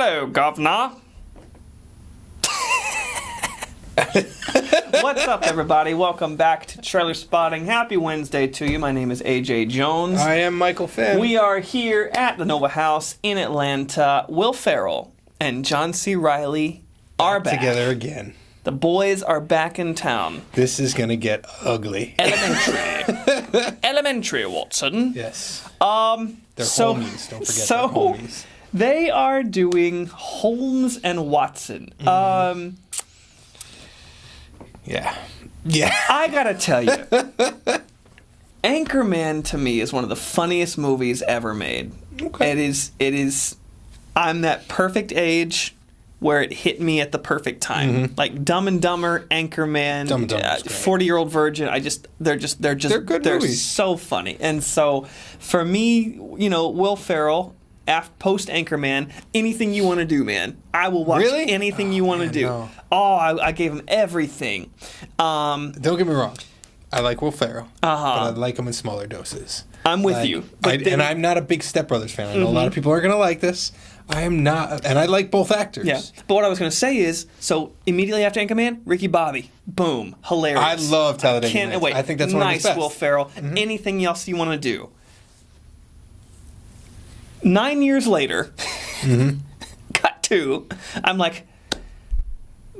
Hello, governor. What's up, everybody? Welcome back to Trailerspotting. Happy Wednesday to you. My name is AJ Jones. I am Michael Finn. We are here at the Nova House in Atlanta. Will Ferrell and John C. Reilly are back. Together again. The boys are back in town. This is going to get ugly. Elementary, Watson. Yes. They're homies. Don't forget they're homies. They are doing Holmes and Watson. Yeah. I gotta tell you, Anchorman to me is one of the funniest movies ever made. Okay. It is. I'm that perfect age where it hit me at the perfect time. Mm-hmm. Like Dumb and Dumber, Anchorman, Dumb and Dumber's great. 40-Year-Old Virgin. They're good they're movies. so funny. And so for me, Will Ferrell. Post Anchorman, anything you want to do, man. I will watch anything you want to do. No. Oh, I gave him everything. Don't get me wrong. I like Will Ferrell, but I like him in smaller doses. I'm with you. And I'm not a big Step Brothers fan. I know a lot of people are going to like this. I am not, and I like both actors. Yeah, but what I was going to say is, so immediately after Anchorman, Ricky Bobby, boom, hilarious. I love Talladega Can't Nights. wait. I think that's one of his best. Nice, Will Ferrell. Anything else you want to do? 9 years later, cut to, I'm like,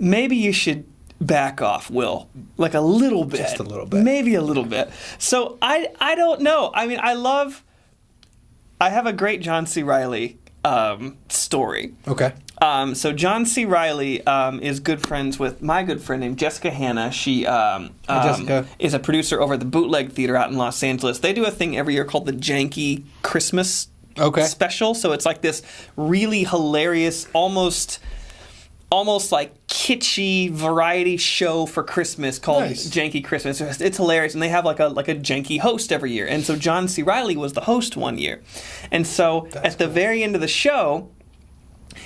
maybe you should back off, Will. Like a little bit. Just a little bit. Maybe a little bit. So I don't know. I mean, I have a great John C. Reilly story. Okay. So John C. Reilly is good friends with my good friend named Jessica Hanna. She Jessica. is a producer over at the Bootleg Theater out in Los Angeles. They do a thing every year called the Janky Christmas special. So it's like this really hilarious, almost like kitschy variety show for Christmas called Janky Christmas. It's hilarious, and they have like a janky host every year. And so John C. Reilly was the host one year, and so at the very end of the show,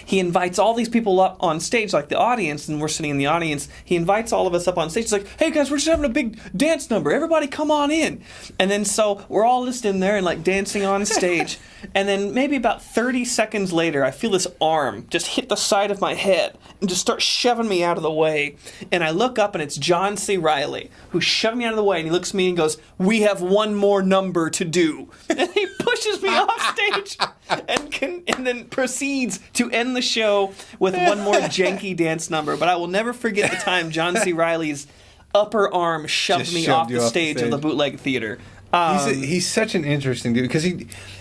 he invites all these people up on stage, like the audience, and we're sitting in the audience. He invites all of us up on stage. He's like, hey, guys, we're just having a big dance number. Everybody come on in. And then so we're all just in there and like dancing on stage. And then maybe about 30 seconds later, I feel this arm just hit the side of my head and just start shoving me out of the way. And I look up, and it's John C. Reilly, who's shoving me out of the way. And he looks at me and goes, we have one more number to do. And he pushes me off stage and then proceeds to end the show with one more janky dance number. But I will never forget the time John C. Reilly's upper arm shoved me off the stage of the Bootleg Theater. He's such an interesting dude because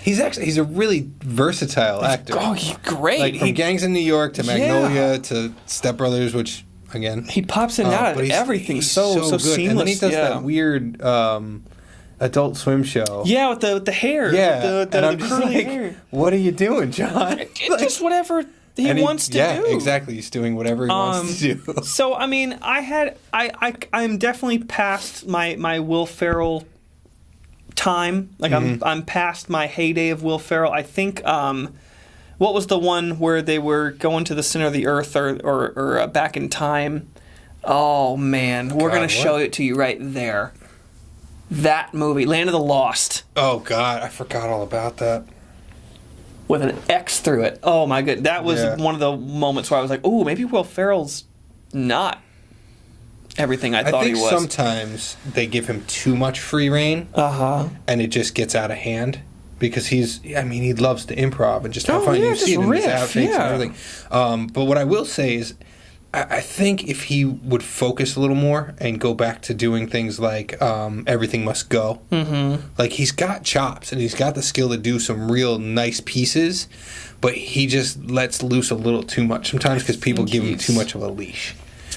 he's a really versatile actor. Oh, he's great. Like from Gangs in New York to Magnolia to Step Brothers, which again he pops in and out of everything. He's so good. Seamless. And then he does that weird Adult Swim show. Yeah, with the hair. Yeah, the I'm just curly like, hair. what are you doing, John? Just whatever he wants to do. Yeah, exactly. He's doing whatever he wants to do. So I mean, I'm definitely past my Will Ferrell time. Like I'm past my heyday of Will Ferrell. I think what was the one where they were going to the center of the earth or back in time? Oh man, we're gonna show it to you right there. That movie, Land of the Lost. Oh God, I forgot all about that. With an X through it. Oh my good, that was one of the moments where I was like, "Oh, maybe Will Ferrell's not everything I thought he was." I think sometimes they give him too much free reign, and it just gets out of hand because he loves to improv and just have fun. You see it in his outtakes and everything. But what I will say is, I think if he would focus a little more and go back to doing things like Everything Must Go, like he's got chops and he's got the skill to do some real nice pieces, but he just lets loose a little too much sometimes because people give him too much of a leash.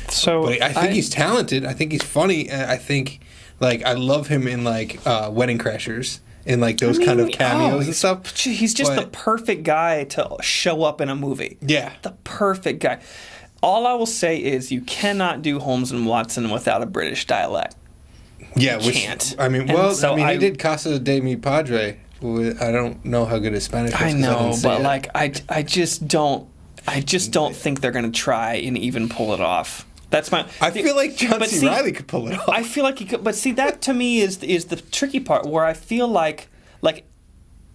So but I think he's talented. I think he's funny. I think I love him in Wedding Crashers. In those kind of cameos and stuff. He's just the perfect guy to show up in a movie. Yeah. The perfect guy. All I will say is you cannot do Holmes and Watson without a British dialect. Yeah, you can't. He did Casa de Mi Padre. I don't know how good his Spanish is. I know, but I just don't think they're going to try and even pull it off. That's my. I feel like John C. Reilly could pull it off. I feel like he could, but see, that to me is the tricky part where I feel like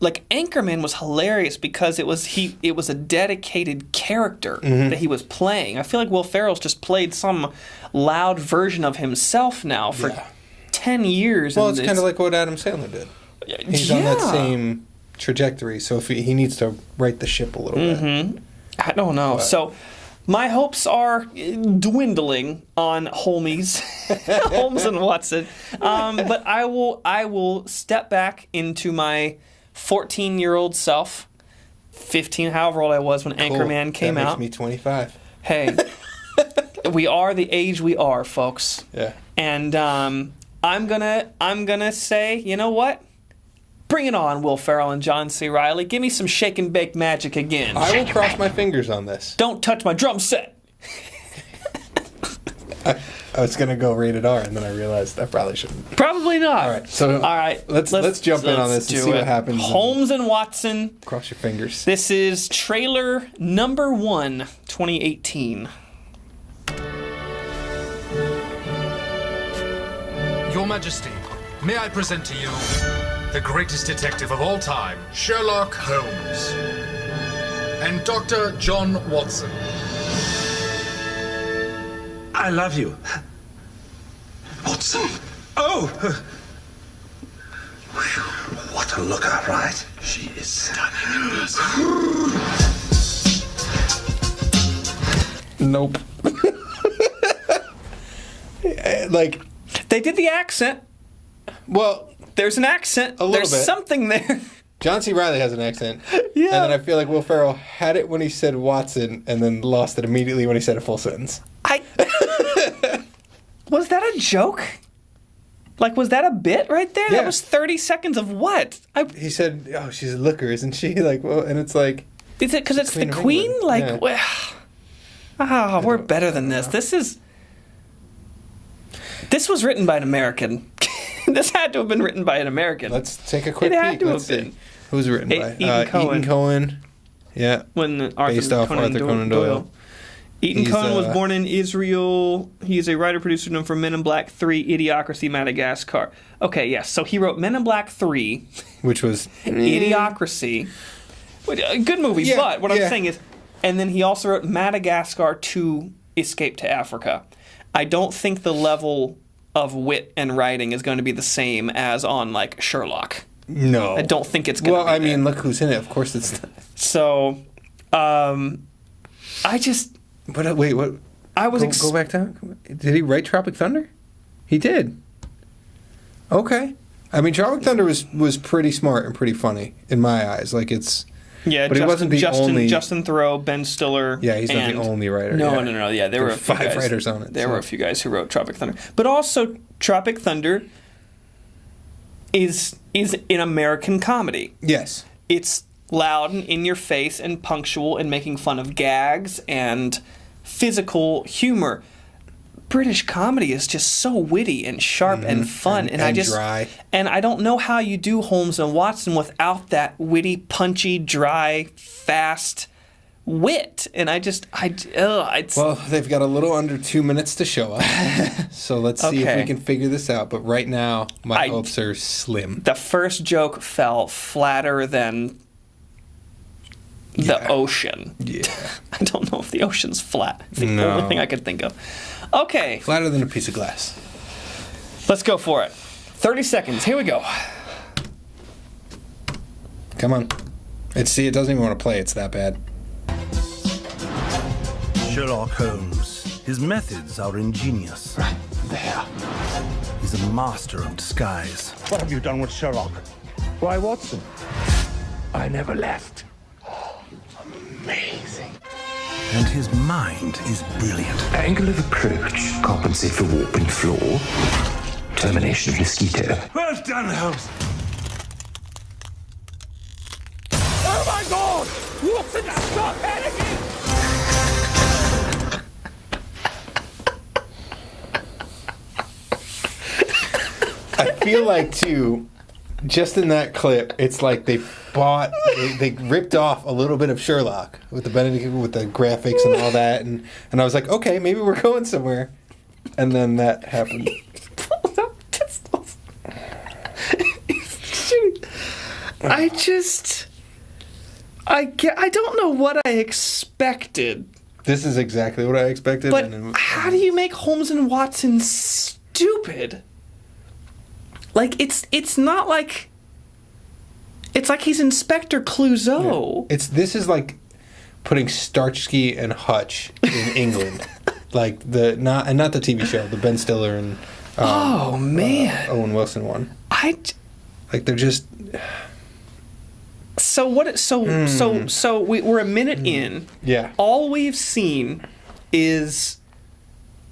like Anchorman was hilarious because it was a dedicated character that he was playing. I feel like Will Ferrell's just played some loud version of himself now for 10 years. Well, it's kind of like what Adam Sandler did. He's on that same trajectory, so if he needs to right the ship a little bit. I don't know. So my hopes are dwindling on Holmes and Watson. But I will step back into my 14-year-old self, 15, however old I was when Anchorman came out. That makes me 25. Hey, we are the age we are, folks. Yeah. And I'm gonna say, you know what? Bring it on, Will Ferrell and John C. Reilly. Give me some shake and bake magic again. I will cross my fingers on this. Don't touch my drum set. I was gonna go rated R, and then I realized I probably shouldn't. Probably not. All right. Let's jump in on this and see what happens. Holmes and Watson. Cross your fingers. This is trailer number 1, 2018. Your Majesty, may I present to you the greatest detective of all time, Sherlock Holmes, and Dr. John Watson. I love you. Watson. Oh! What a looker, right? She is stunning in person. Nope. Like, they did the accent. Well, there's an accent. There's bit. Something there. John C. Reilly has an accent. Yeah. And then I feel like Will Ferrell had it when he said Watson and then lost it immediately when he said a full sentence. Was that a joke? Like, was that a bit right there? Yeah. That was 30 seconds of what? He said, "Oh, she's a looker, isn't she?" Like, well, and it's like, is it because it's the Queen? Like, yeah. We're better than this. This was written by an American. This had to have been written by an American. Let's take a quick peek. It had to Let's have see. been. Who's written by? Ethan Cohen. Yeah. Based off Arthur Conan Doyle. Ethan Cohen was born in Israel. He's a writer producer known for Men in Black 3, Idiocracy, Madagascar. Okay, yes. So he wrote Men in Black 3, which was Idiocracy. A good movie, but what I'm saying is, and then he also wrote Madagascar 2, Escape to Africa. I don't think the level of wit and writing is going to be the same as on, like, Sherlock. No. I don't think it's going to be I mean, look who's in it. Of course it's not. So, I just... But wait, what? I was... Go back down. Did he write Tropic Thunder? He did. Okay. I mean, Tropic Thunder was pretty smart and pretty funny in my eyes. Like, it's... Yeah, but he wasn't the only... Justin Theroux, Ben Stiller. Yeah, he's not the only writer. No. Yeah, there were a few 5 guys, writers on it. There were a few guys who wrote Tropic Thunder. But also, Tropic Thunder is an American comedy. Yes. It's loud and in your face and punctual and making fun of gags and physical humor. British comedy is just so witty and sharp and fun, and dry. And I don't know how you do Holmes and Watson without that witty, punchy, dry, fast wit. And well, they've got a little under 2 minutes to show us, so let's see if we can figure this out. But right now, my hopes are slim. The first joke fell flatter than the ocean. Yeah. I don't know if the ocean's flat. It's the only thing I could think of. Okay. Flatter than a piece of glass. Let's go for it. 30 seconds. Here we go. Come on. It doesn't even want to play. It's that bad. Sherlock Holmes. His methods are ingenious. Right there. He's a master of disguise. What have you done with Sherlock? Why, Watson? I never left. Amazing. And his mind is brilliant. Angle of approach, compensate for warping floor, termination of mosquito. Well done, Holmes. Oh my God! Watson, stop panicking! I feel like, too, just in that clip, it's like they ripped off a little bit of Sherlock with the Benedict, with the graphics and all that, and I was like, okay, maybe we're going somewhere, and then that happened. I don't know what I expected. This is exactly what I expected. But how do you make Holmes and Watson stupid? Like, it's not like... It's like he's Inspector Clouseau. Yeah. This is like putting Starsky and Hutch in England. Like, not the TV show, the Ben Stiller and Owen Wilson one. Like, they're just... So what? So we're a minute in. Yeah. All we've seen is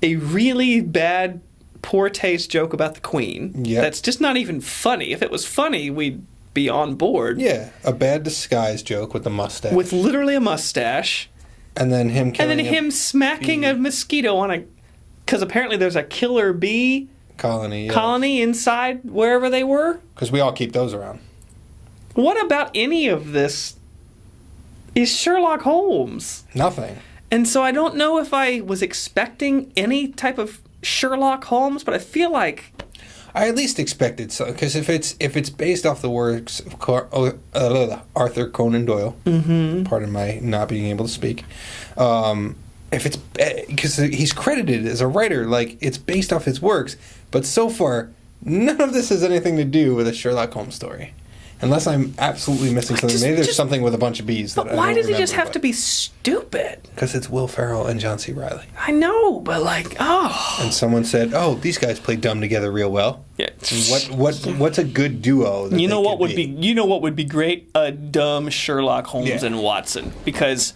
a really bad, poor taste joke about the Queen. Yeah. That's just not even funny. If it was funny, we'd be on board. Yeah, a bad disguise joke with a mustache. With literally a mustache. And then him killing And then him smacking a mosquito on a... Because apparently there's a killer bee colony inside wherever they were. Because we all keep those around. What about any of this is Sherlock Holmes? Nothing. And so I don't know if I was expecting any type of Sherlock Holmes, but I feel like... I at least expected so, because if it's based off the works of Arthur Conan Doyle, pardon my not being able to speak, if it's because he's credited as a writer, like it's based off his works, but so far none of this has anything to do with a Sherlock Holmes story. Unless I'm absolutely missing something. Maybe there's something with a bunch of bees. But why does he just have to be stupid? Because it's Will Ferrell and John C. Reilly. I know, but like, And someone said, "Oh, these guys play dumb together real well." Yeah. What's a good duo? You know what would be great? A dumb Sherlock Holmes and Watson, because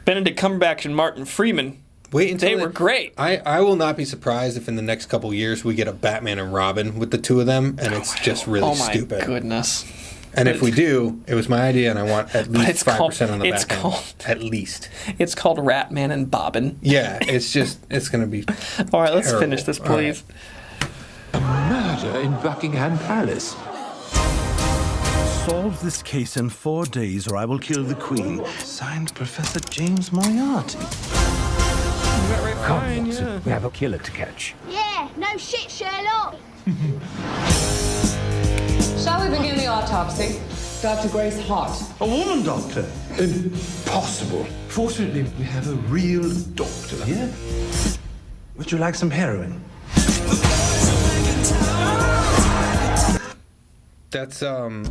Benedict Cumberbatch and Martin Freeman. They were great. I will not be surprised if in the next couple years we get a Batman and Robin with the two of them, and it's just really stupid. Oh my goodness! And if we do, it was my idea, and I want at least 5% on the back end. At least. It's called Ratman and Bobbin. Yeah, it's going to be. All right, let's finish this, please. Right. A murder in Buckingham Palace. Solve this case in 4 days, or I will kill the Queen. Signed, Professor James Moriarty. Come, Watson. We have a killer to catch. Yeah, no shit, Sherlock. Shall we begin the autopsy? Dr. Grace Hart. A woman doctor. Impossible. Fortunately, we have a real doctor here. Would you like some heroin? That's Braun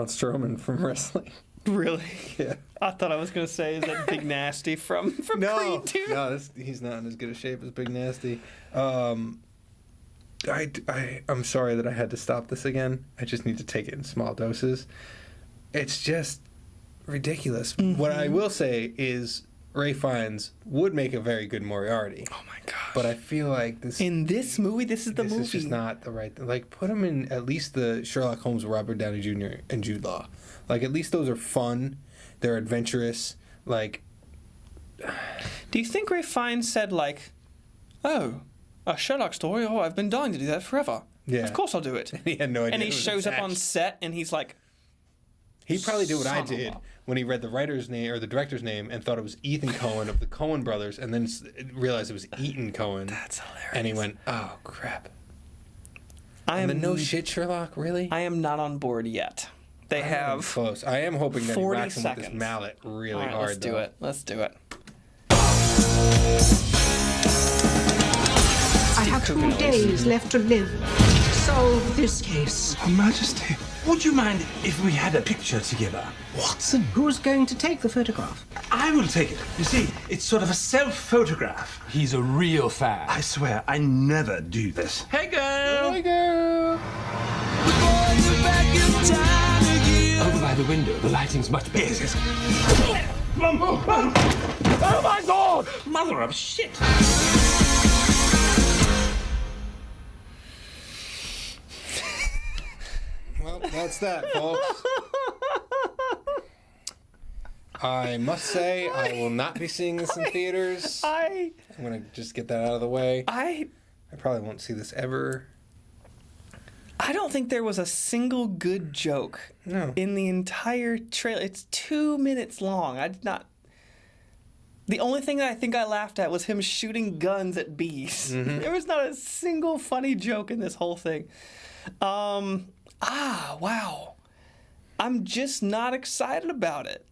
Strowman from wrestling. Really? Yeah. I thought I was going to say, is that Big Nasty from Creed 2? No, he's not in as good a shape as Big Nasty. I'm sorry that I had to stop this again. I just need to take it in small doses. It's just ridiculous. Mm-hmm. What I will say is Ray Fiennes would make a very good Moriarty. Oh my gosh. But I feel like this... In this movie, this is the movie. This is just not the right... Like, put him in at least the Sherlock Holmes with Robert Downey Jr. and Jude Law. Like, at least those are fun. They're adventurous. Like... Do you think Ray Fiennes said, like, oh, a Sherlock story? Oh, I've been dying to do that forever. Yeah. Of course I'll do it. He had no idea. And he shows up on set, and he's like... He probably did what I did when he read the writer's name or the director's name and thought it was Ethan Cohen of the Coen brothers, and then realized it was Eaton Cohen. That's hilarious. And he went, "Oh crap!" The no shit Sherlock, really? I am not on board yet. They have close. I am hoping that he 40 whacks him with this mallet really hard. Let's do it. Let's do it. I have 2 days left to live. Solve this case. Her Majesty, would you mind if we had a picture together? Watson? Who's going to take the photograph? I will take it. You see, it's sort of a self-photograph. He's a real fan. I swear, I never do this. Hey, girl! Hey, girl! Over by the window, the lighting's much better. Yes. Oh my God! Mother of shit! Well, that's that, folks. I must say, I will not be seeing this in theaters. I'm going to just get that out of the way. I probably won't see this ever. I don't think there was a single good joke in the entire trailer. It's 2 minutes long. I did not... The only thing that I think I laughed at was him shooting guns at bees. Mm-hmm. There was not a single funny joke in this whole thing. Wow. I'm just not excited about it.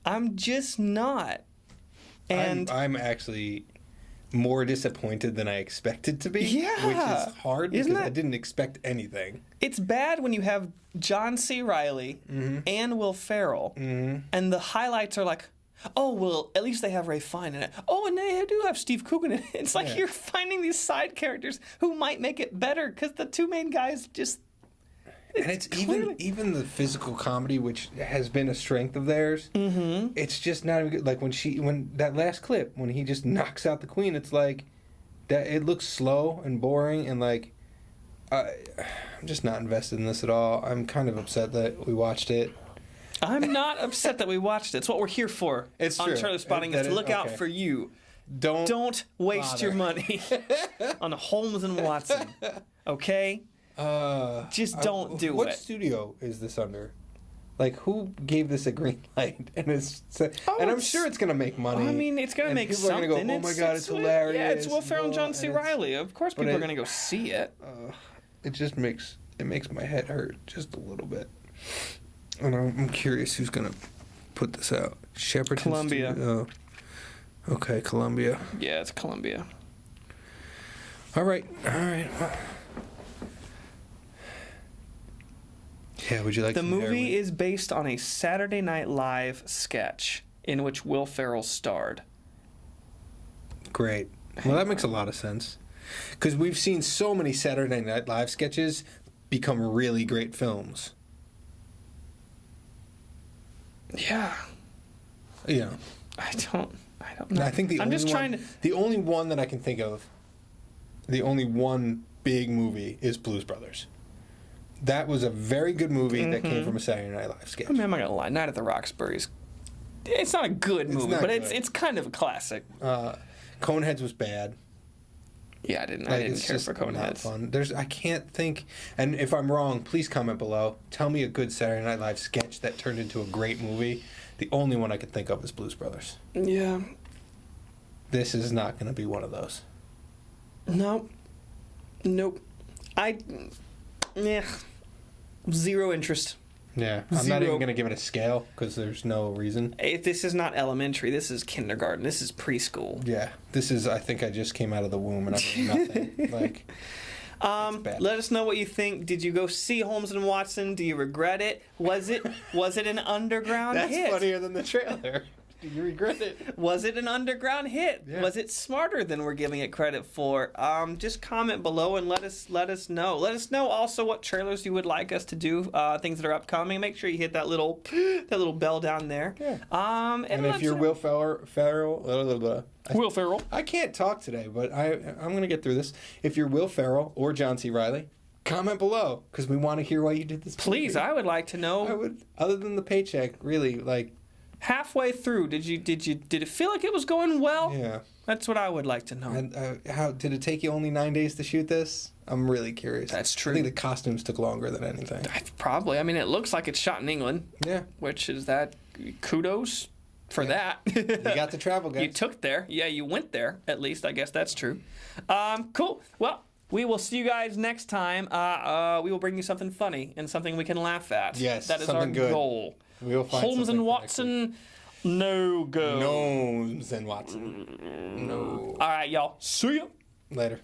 I'm just not. And I'm actually more disappointed than I expected to be. Yeah. Which is hard because I didn't expect anything. It's bad when you have John C. Reilly and Will Ferrell, and the highlights are like, oh, well, at least they have Ray Fiennes in it. Oh, and they do have Steve Coogan in it. It's like you're finding these side characters who might make it better because the two main guys just... And it's even the physical comedy, which has been a strength of theirs. Mm-hmm. It's just not even good. Like when that last clip, when he just knocks out the queen, it's like that. It looks slow and boring, and like I'm just not invested in this at all. I'm kind of upset that we watched it. I'm not upset that we watched it. It's what we're here for. It's on true. Trailerspotting is to look out for you. Don't waste your money on Holmes and Watson. Okay. Just don't do it. What studio is this under? Like, who gave this a green light? And I'm sure it's going to make money. I mean, it's going to make something. People are going to go, oh my God, it's hilarious. Yeah, it's Will Ferrell and John C. Reilly. Of course people are going to go see it. It just makes my head hurt just a little bit. And I'm curious who's going to put this out. Shepperton Columbia. Studio. Oh. Okay, Columbia. Yeah, it's Columbia. All right. Yeah, would you like the movie is based on a Saturday Night Live sketch in which Will Ferrell starred. Great. Well, that makes a lot of sense. Because we've seen so many Saturday Night Live sketches become really great films. Yeah. Yeah. I don't know. I think the only one that I can think of, the only one big movie is Blues Brothers. That was a very good movie that came from a Saturday Night Live sketch. I mean, I'm not gonna lie, Night at the Roxbury's. It's not a good movie, but it's kind of a classic. Coneheads was bad. Yeah, I didn't care for Coneheads. Fun. I can't think, and if I'm wrong, please comment below. Tell me a good Saturday Night Live sketch that turned into a great movie. The only one I can think of is Blues Brothers. Yeah. This is not going to be one of those. Nope. Zero interest. Yeah, I'm not even going to give it a scale because there's no reason. This is not elementary. This is kindergarten. This is preschool. Yeah, this is. I think I just came out of the womb and I'm nothing. Like, let us know what you think. Did you go see Holmes and Watson? Do you regret it? Was it an underground hit? That's funnier than the trailer. Do you regret it? Was it an underground hit? Yeah. Was it smarter than we're giving it credit for? Just comment below and let us know. Let us know also what trailers you would like us to do, things that are upcoming. Make sure you hit that little bell down there. Yeah. And if you're Will Ferrell, Will Ferrell. I can't talk today, but I'm going to get through this. If you're Will Ferrell or John C. Reilly, comment below because we want to hear why you did this. Please, movie. I would like to know. I would. Other than the paycheck, really, like. Halfway through, did it feel like it was going well? Yeah. That's what I would like to know. And how did it take you only 9 days to shoot this? I'm really curious. That's true. I think the costumes took longer than anything. Probably. I mean, it looks like it's shot in England. Yeah. Which is that kudos for that. You got to travel, guys. You took there. Yeah, you went there. At least I guess that's true. Cool. Well, we will see you guys next time. We will bring you something funny and something we can laugh at. Yes, that is our goal. We'll find Holmes and Watson, no go. Holmes and Watson, no. All right, y'all. See ya. Later.